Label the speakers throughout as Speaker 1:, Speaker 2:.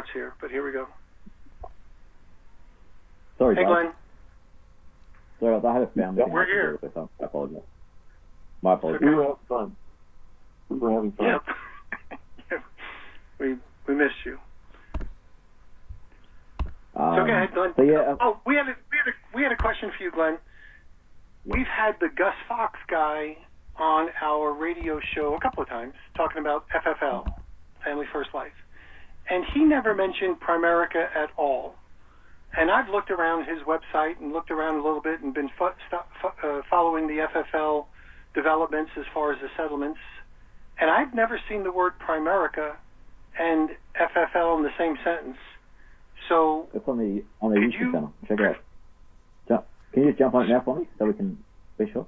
Speaker 1: starts here, but here we go.
Speaker 2: Sorry,
Speaker 1: hey, Glenn.
Speaker 2: Sorry, I had a family thing.
Speaker 1: We're here.
Speaker 2: I apologize. My apologies.
Speaker 3: We were having fun. We were having fun.
Speaker 1: Yep. We missed you. So go ahead, Glenn.
Speaker 2: So yeah,
Speaker 1: we had a question for you, Glenn. We've had the Gus Fox guy on our radio show a couple of times talking about FFL, Family First Life, and he never mentioned Primerica at all. And I've looked around his website and looked around a little bit and been following the FFL developments as far as the settlements, and I've never seen the word Primerica and FFL in the same sentence. So
Speaker 2: it's on the YouTube channel. Check it out. Can you just jump on it now for me so we can be sure?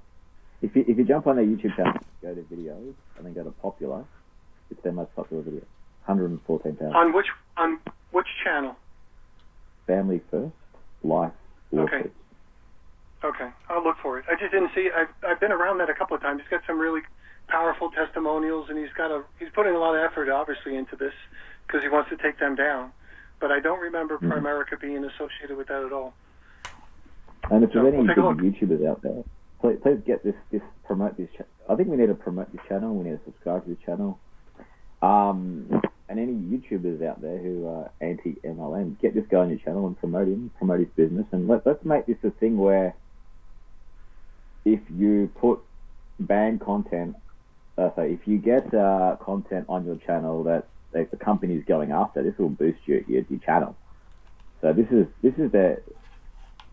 Speaker 2: If you jump on their YouTube channel, go to videos and then go to popular, it's their most popular video. 114,000.
Speaker 1: On which channel?
Speaker 2: Family First Life Lawsuits.
Speaker 1: Okay, I'll look for it. I just didn't see. I've been around that a couple of times. He's got some really powerful testimonials, and he's putting a lot of effort, obviously, into this because he wants to take them down. But I don't remember Primerica being associated with that at all.
Speaker 2: And if there's any good YouTubers out there, please get this promote this. I think we need to promote this channel. We need to subscribe to this channel. And any YouTubers out there who are anti-MLM, get this guy on your channel and promote his business, and let's make this a thing where if you put banned content, so if you get content on your channel that the company is going after, this will boost your channel. So this is the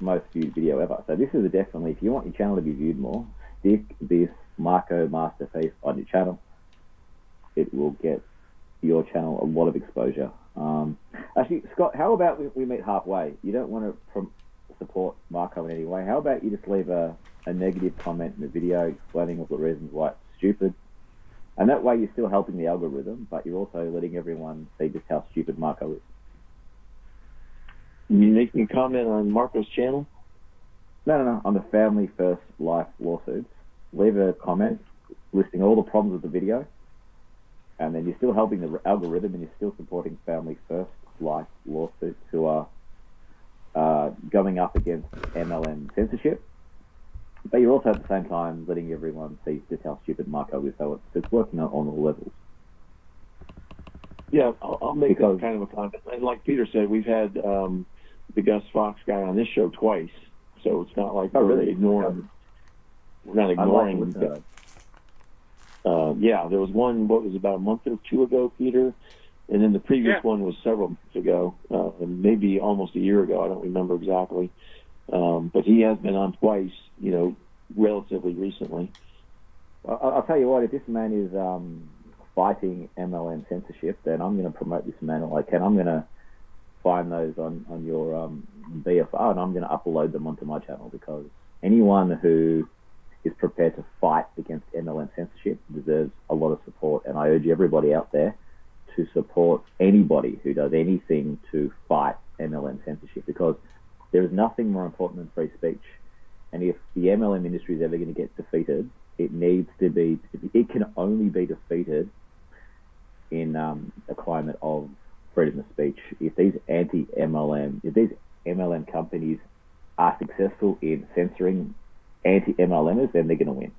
Speaker 2: most viewed video ever. So this is definitely, if you want your channel to be viewed more, stick this Marco masterpiece on your channel. It will get your channel a lot of exposure. Actually, Scott, how about we meet halfway? You don't want to support Marco in any way. How about you just leave a negative comment in the video explaining all the reasons why it's stupid, and that way you're still helping the algorithm, but you're also letting everyone see just how stupid Marco is.
Speaker 3: You making a comment on Marco's channel?
Speaker 2: No, on the Family First Life Lawsuits. Leave a comment listing all the problems with the video, and then you're still helping the algorithm, and you're still supporting Family First Life Lawsuits who are going up against MLM censorship. But you're also at the same time letting everyone see just how stupid Marco is. So it's working on all levels.
Speaker 3: Yeah, I'll make that kind of a comment. And like Peter said, we've had the Gus Fox guy on this show twice, so it's not like we're ignoring. We're not ignoring. Yeah, there was one. What was about a month or two ago, Peter, and then the previous one was several months ago, maybe almost a year ago. I don't remember exactly, but he has been on twice. Relatively recently.
Speaker 2: I'll tell you what. If this man is fighting MLM censorship, then I'm going to promote this man all I can. I'm going to find those on your BFR, and I'm going to upload them onto my channel, because anyone who is prepared to fight against MLM censorship deserves a lot of support, and I urge everybody out there to support anybody who does anything to fight MLM censorship, because there is nothing more important than free speech. And if the MLM industry is ever going to get defeated, it can only be defeated in a climate of freedom of speech. If these MLM companies are successful in censoring anti-MLMers, then they're going to win.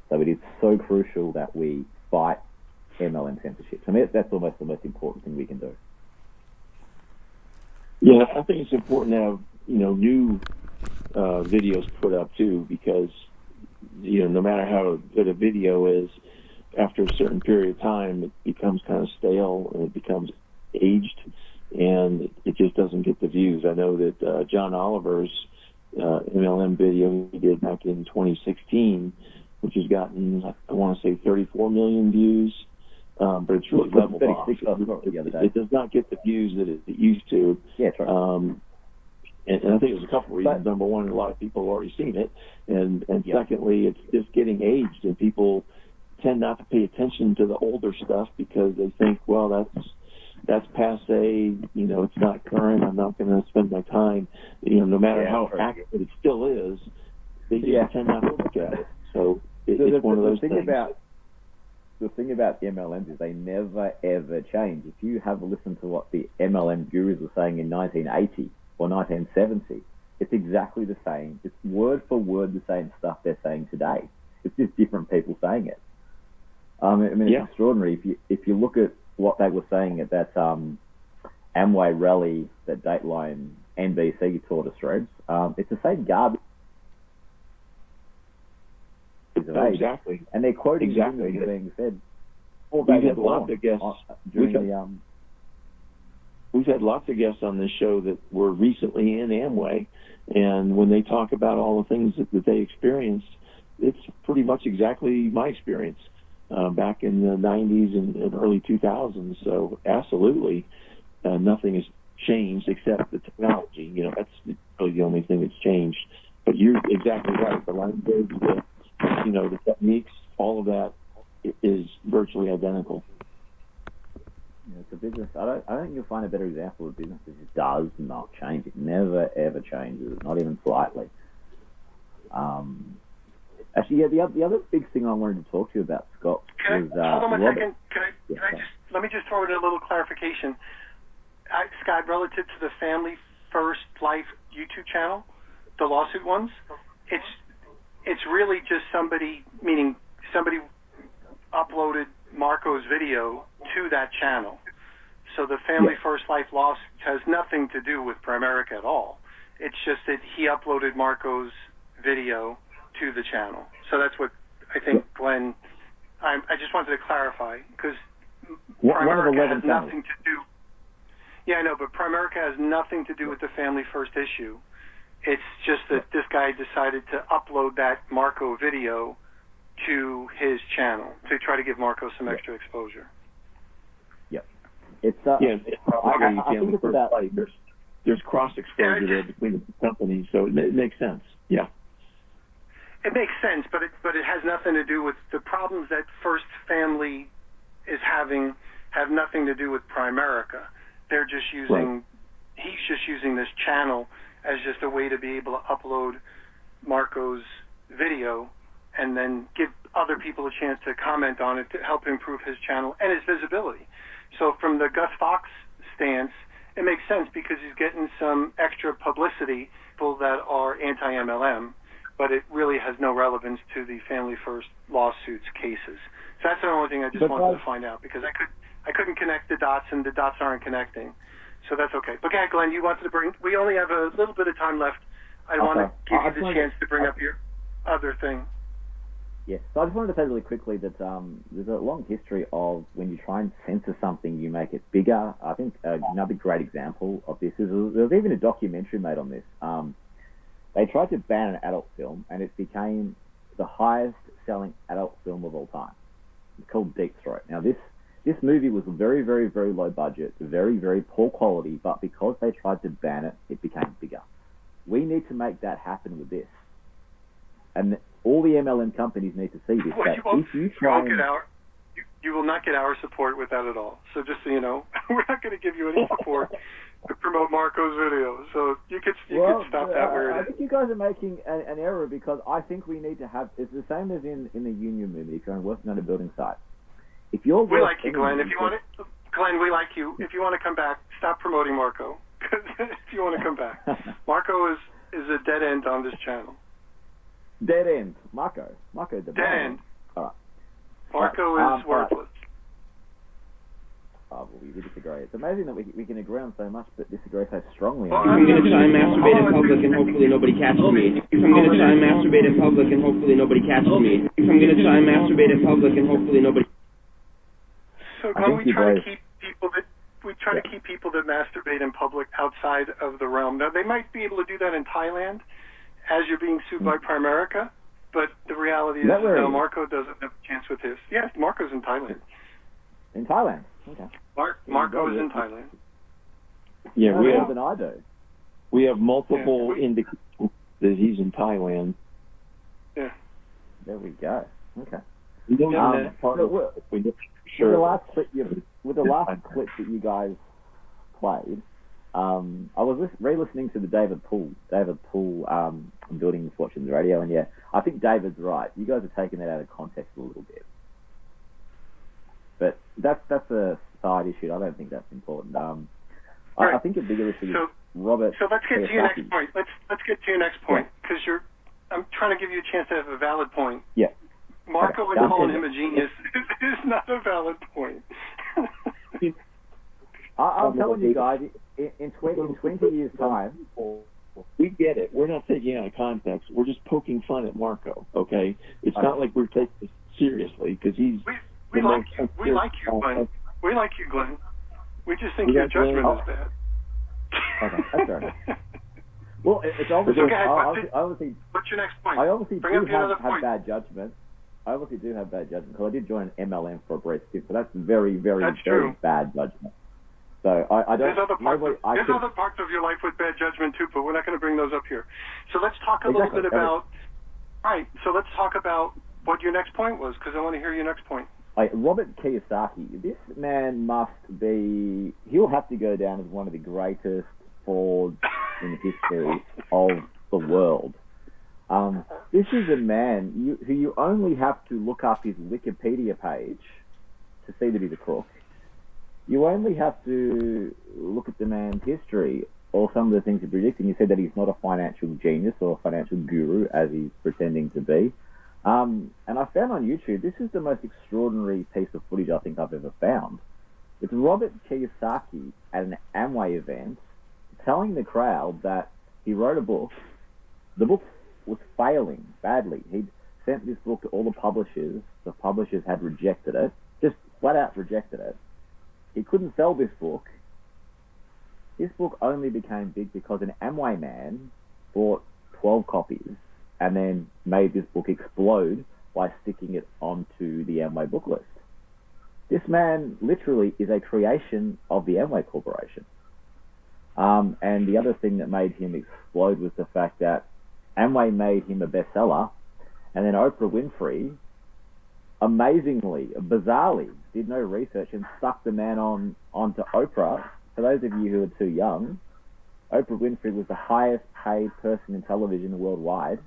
Speaker 2: So it is so crucial that we fight MLM censorship. To me, that's almost the most important thing we can do.
Speaker 3: Yeah, I think it's important to have new videos put up too, because no matter how good a video is, after a certain period of time, it becomes kind of stale and it becomes aged, and it just doesn't get the views. I know that John Oliver's MLM video he did back in 2016, which has gotten, I want to say, 34 million views, but it's really leveled off. It does not get the views that it used to.
Speaker 2: Yeah, that's right.
Speaker 3: And I think there's a couple reasons. Number one, a lot of people have already seen it, and secondly, it's just getting aged, and people tend not to pay attention to the older stuff because they think, well, that's passe, it's not current, I'm not going to spend my time, no matter how accurate it still is, they just tend not to look at it. So it's one of those things.
Speaker 2: the thing about MLMs is they never, ever change. If you have a listen to what the MLM gurus were saying in 1980 or 1970, it's exactly the same. It's word for word the same stuff they're saying today. It's just different people saying it. I mean, it's extraordinary. If you look at what they were saying at that Amway rally that Dateline NBC taught Australians, it's the same garbage.
Speaker 3: Exactly.
Speaker 2: And they're quoting
Speaker 3: exactly
Speaker 2: being said.
Speaker 3: We've had lots of guests we've had lots of guests on this show that were recently in Amway, and when they talk about all the things that they experienced, it's pretty much exactly my experience back in the 90s and early 2000s. So absolutely, nothing has changed except the technology. You know, that's really the only thing that's changed. But you're exactly right. The language, the techniques, all of that is virtually identical.
Speaker 2: Yeah, it's a business. I don't think you'll find a better example of a business that just does not change. It never ever changes, not even slightly. Actually, yeah, the other big thing I wanted to talk to you about, Scott, was
Speaker 1: hold on one
Speaker 2: Robert.
Speaker 1: second. Let me just throw in a little clarification. Scott, relative to the Family First Life YouTube channel, the lawsuit ones, it's really just somebody uploaded Marco's video to that channel. So the Family First Life lawsuit has nothing to do with Primerica at all. It's just that he uploaded Marco's video to the channel. So that's what I think, Glenn, I just wanted to clarify, because Primerica has nothing to do. Yeah, I know, but Primerica has nothing to do with the Family First issue. It's just that this guy decided to upload that Marco video to his channel to try to give Marco some extra exposure.
Speaker 2: Yep. It's
Speaker 3: I think it's about, there's cross exposure there between the companies, so it makes sense. Yeah.
Speaker 1: It makes sense, but it has nothing to do with the problems that First Family is having. Have nothing to do with Primerica. They're just using. He's just using this channel as just a way to be able to upload Marco's video and then give other people a chance to comment on it to help improve his channel and his visibility. So from the Gus Fox stance, it makes sense because he's getting some extra publicity, people that are anti-MLM, but it really has no relevance to the Family First lawsuits cases. So that's the only thing I just wanted to find out, because I couldn't connect the dots, and the dots aren't connecting. So that's okay. But yeah, Glenn, you wanted to we only have a little bit of time left. I want to give you the chance to bring up your other thing.
Speaker 2: Yeah, so I just wanted to say really quickly that there's a long history of when you try and censor something, you make it bigger. I think another great example of this is there was even a documentary made on this. They tried to ban an adult film, and it became the highest-selling adult film of all time. It's called Deep Throat. Now, this movie was very, very, very low budget, very, very poor quality, but because they tried to ban it, it became bigger. We need to make that happen with this. And all the MLM companies need to see this.
Speaker 1: You will not get our support with that at all. So just so you know, we're not going to give you any support to promote Marco's video. So you could stop that where it is.
Speaker 2: I think you guys are making an error, because I think we need to have, it's the same as in the union movement if you're working on a building site. If you're
Speaker 1: we like you, Glenn. If you want to, Glenn, we like you. If you want to come back, stop promoting Marco. If you want to come back, Marco is a dead end on this channel.
Speaker 2: Dead end, Marco the
Speaker 1: dead end.
Speaker 2: All right.
Speaker 1: Marco is worthless.
Speaker 2: Oh, well, we disagree. It's amazing that we can agree on so much but disagree so strongly.
Speaker 4: If I'm going to try and masturbate in public and hopefully nobody catches me. If I'm going to try and masturbate in public and hopefully nobody catches me. If I'm going to try and masturbate in public and hopefully nobody.
Speaker 1: So Glenn, we try to keep people that masturbate in public outside of the realm. Now they might be able to do that in Thailand, as you're being sued by Primerica, but the reality is no, Marco doesn't have a chance with his. Yes, Marco's in Thailand.
Speaker 2: In Thailand? Okay.
Speaker 1: Marco is in Thailand.
Speaker 3: Yeah, we have multiple indications that he's in Thailand.
Speaker 1: Yeah.
Speaker 2: There we go. Okay.
Speaker 3: With the
Speaker 2: last clip that you guys played, I was re-listening to the David Poole Building Fortunes Radio, and yeah, I think David's right. You guys are taking that out of context a little bit. But that's a side issue. I don't think that's important. I think a bigger issue is Robert.
Speaker 1: So let's get
Speaker 2: Kiyosaki.
Speaker 1: to your next point. Let's get to your next point because I'm trying to give you a chance to have a valid point.
Speaker 2: Yeah.
Speaker 1: Marco and calling him a genius is not a valid point.
Speaker 2: I'm telling you guys, in 20 years' time,
Speaker 3: we get it. We're not taking it out of context. We're just poking fun at Marco, okay? It's not like we're taking this seriously because he's...
Speaker 1: We like you, Glenn. We like you, Glenn. We just think your judgment is bad.
Speaker 2: Okay, that's all right. Well, it's obviously...
Speaker 1: What's your next point?
Speaker 2: I obviously
Speaker 1: Bring
Speaker 2: do have bad judgment. I obviously do have bad judgment because I did join an MLM for a brief stint, so that's very, very, very bad judgment. So I don't...
Speaker 1: There's other parts of your life with bad judgment too, but we're not going to bring those up here. So let's talk a little bit about... All right, so let's talk about what your next point was, because I want to hear your next point.
Speaker 2: Robert Kiyosaki, this man must be... He'll have to go down as one of the greatest frauds in the history of the world. This is a man who you only have to look up his Wikipedia page to see that he's a crook. You only have to look at the man's history or some of the things he predicted. You said that he's not a financial genius or a financial guru, as he's pretending to be. And I found on YouTube, this is the most extraordinary piece of footage I think I've ever found. It's Robert Kiyosaki at an Amway event telling the crowd that he wrote a book. The book was failing badly. He'd sent this book to all the publishers. The publishers had rejected it, just flat out rejected it. He couldn't sell this book. This book only became big because an Amway man bought 12 copies and then made this book explode by sticking it onto the Amway book list. This man literally is a creation of the Amway Corporation. And the other thing that made him explode was the fact that Amway made him a bestseller, and then Oprah Winfrey, amazingly, bizarrely, did no research and stuck the man onto Oprah. For those of you who are too young, Oprah Winfrey was the highest paid person in television worldwide.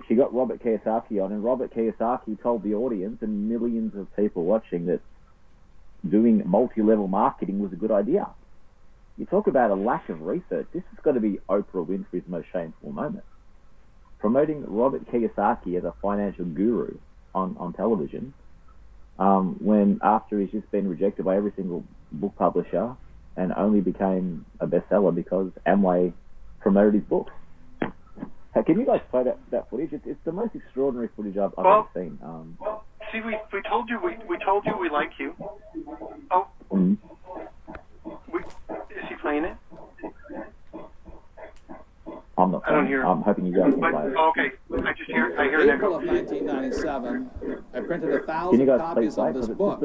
Speaker 2: She got Robert Kiyosaki on, and Robert Kiyosaki told the audience and millions of people watching that doing multi-level marketing was a good idea. You talk about a lack of research. This has got to be Oprah Winfrey's most shameful moment. Promoting Robert Kiyosaki as a financial guru on television, when after he's just been rejected by every single book publisher and only became a bestseller because Amway promoted his book. Hey, can you guys play that footage? It's the most extraordinary footage I've ever seen.
Speaker 1: See, we told you we like you. Oh.
Speaker 2: Mm-hmm.
Speaker 1: Is he playing it?
Speaker 2: I'm not.
Speaker 1: I don't hear.
Speaker 2: I'm hoping you guys can play it.
Speaker 1: Okay, I hear an echo.
Speaker 5: April of 1997, I printed 1,000 copies of this book,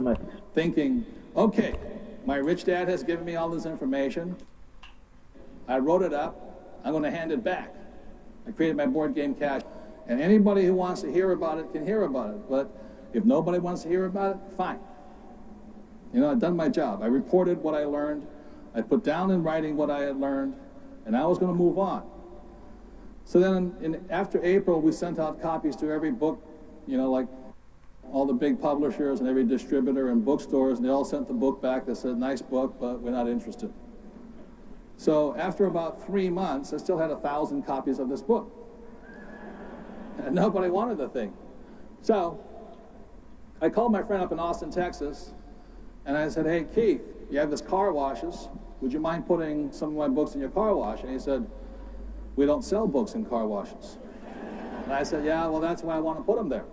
Speaker 5: thinking, okay, my rich dad has given me all this information. I wrote it up. I'm going to hand it back. I created my board game cash, and anybody who wants to hear about it can hear about it. But if nobody wants to hear about it, fine. You know, I've done my job. I reported what I learned. I put down in writing what I had learned, and I was going to move on. So then after April, we sent out copies to every book, you know, like all the big publishers and every distributor and bookstores, and they all sent the book back that said, nice book, but we're not interested. So after about 3 months, I still had 1,000 copies of this book. And nobody wanted the thing. So I called my friend up in Austin, Texas, and I said, hey, Keith, you have this car washes. Would you mind putting some of my books in your car wash? And he said, we don't sell books in car washes. And I said, yeah, well, that's why I want to put them there,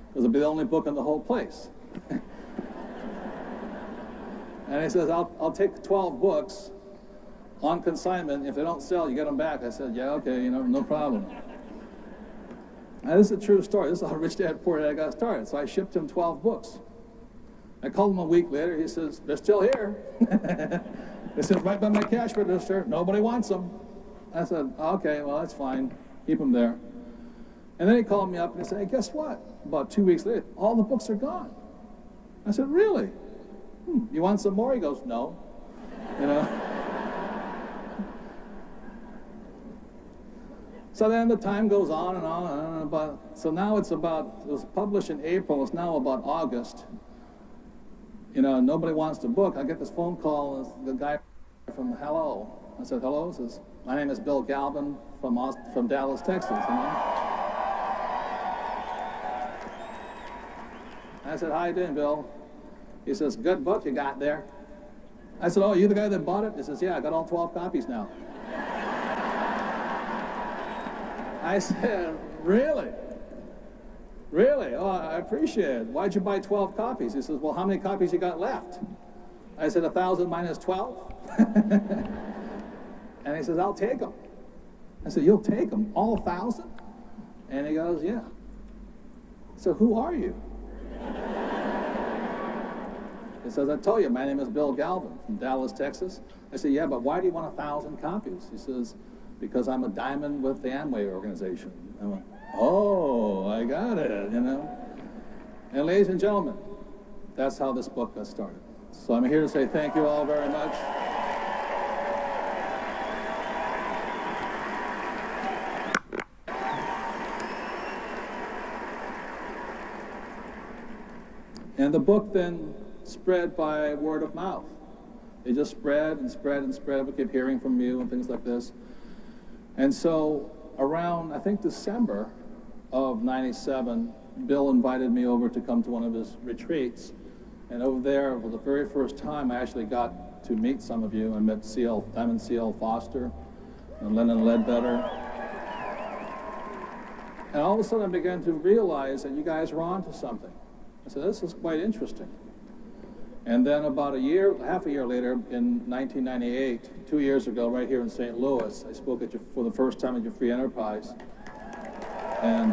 Speaker 5: because it'll be the only book in the whole place. And he says, I'll take 12 books on consignment. If they don't sell, you get them back. I said, yeah, okay, you know, no problem. Now, this is a true story. This is how Rich Dad Poor Dad got started. So I shipped him 12 books. I called him a week later. He says, they're still here. They said, right by my cash register. Nobody wants them. I said, okay, well, that's fine. Keep them there. And then he called me up and he said, hey, guess what? About 2 weeks later, all the books are gone. I said, really? You want some more? He goes, no. You know? So then the time goes on and on and on. So now it was published in April, it's now about August. Nobody wants to book. I get this phone call, the guy from hello. I said, hello? He says, my name is Bill Galvin from Dallas, Texas, I said, how you doing, Bill? He says, good book you got there. I said, oh, you the guy that bought it? He says, yeah, I got all 12 copies now. I said, really? Really? Oh, I appreciate it. Why'd you buy 12 copies? He says, well, how many copies you got left? I said, 1,000 minus 12. And he says, I'll take them. I said, you'll take them, all 1,000? And he goes, yeah. So who are you? He says, I told you, my name is Bill Galvin from Dallas, Texas. I said, yeah, but why do you want 1,000 copies? He says, because I'm a diamond with the Amway organization. I went, oh, I got it, And ladies and gentlemen, that's how this book got started. So I'm here to say thank you all very much. And the book then spread by word of mouth. It just spread and spread and spread. We kept hearing from you and things like this. And so around, I think, December of '97, Bill invited me over to come to one of his retreats. And over there, for the very first time, I actually got to meet some of you. I met Diamond C.L. Foster and Lennon Ledbetter. And all of a sudden, I began to realize that you guys were onto something. I said, this is quite interesting. And then about half a year later, in 1998, 2 years ago, right here in St. Louis, I spoke for the first time at your free enterprise. And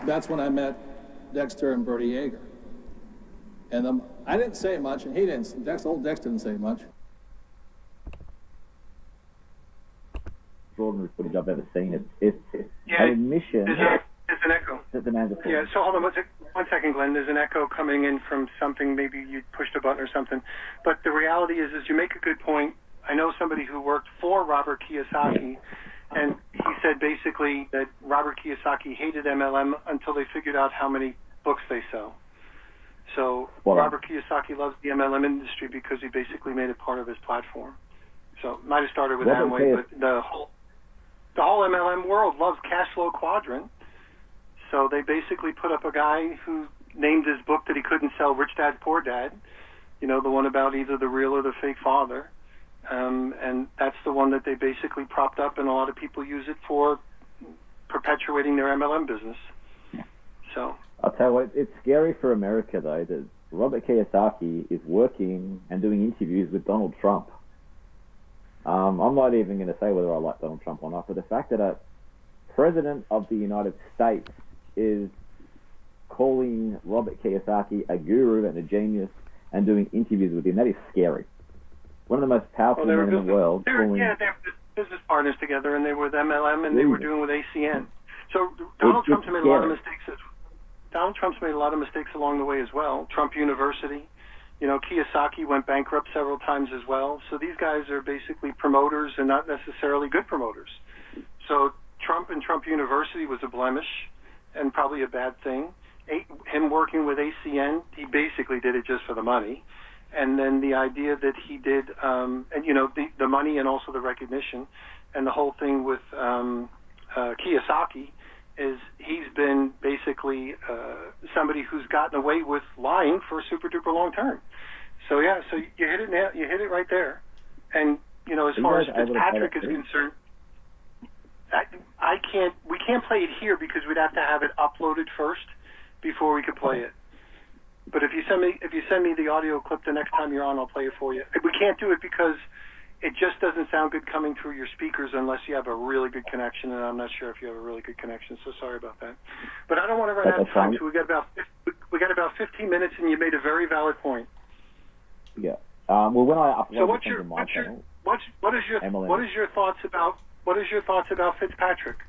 Speaker 5: that's when I met Dexter and Bertie Yeager. And I didn't say much, and he didn't. Old Dex didn't say much.
Speaker 2: Extraordinary footage I've ever seen. It's an admission.
Speaker 1: There's an echo.
Speaker 2: Yeah,
Speaker 1: so hold on 1 second, Glenn. There's an echo coming in from something. Maybe you pushed a button or something. But the reality is you make a good point. I know somebody who worked for Robert Kiyosaki, and he said basically that Robert Kiyosaki hated MLM until they figured out how many books they sell. So Robert Kiyosaki loves the MLM industry because he basically made it part of his platform. So it might have started with Amway, but the whole MLM world loves cash flow quadrant. So they basically put up a guy who named his book that he couldn't sell, Rich Dad, Poor Dad, the one about either the real or the fake father. And that's the one that they basically propped up, and a lot of people use it for perpetuating their MLM business. So
Speaker 2: I'll tell you what, it's scary for America, though, that Robert Kiyosaki is working and doing interviews with Donald Trump. I'm not even going to say whether I like Donald Trump or not, but the fact that a president of the United States is calling Robert Kiyosaki a guru and a genius and doing interviews with him, that is scary. One of the most powerful men in the world.
Speaker 1: They were business partners together, and they were with MLM, and they were doing with ACN. So Donald Trump's made a lot of mistakes. Donald Trump's made a lot of mistakes along the way as well. Trump University. Kiyosaki went bankrupt several times as well. So these guys are basically promoters and not necessarily good promoters. So Trump and Trump University was a blemish and probably a bad thing. Him working with ACN, he basically did it just for the money. And then the idea that he did, the money and also the recognition, and the whole thing with Kiyosaki is he's been basically somebody who's gotten away with lying for super duper long term. So you hit it now. You hit it right there. And as far as Fitzpatrick is concerned, we can't play it here because we'd have to have it uploaded first before we could play it. But if you send me the audio clip the next time you're on, I'll play it for you. We can't do it because it just doesn't sound good coming through your speakers unless you have a really good connection, and I'm not sure if you have a really good connection, so sorry about that. But I don't want to run out of time, so we got about 15 minutes, and you made a very valid point.
Speaker 2: Yeah. Well, when I upload
Speaker 1: what is your thoughts about Fitzpatrick?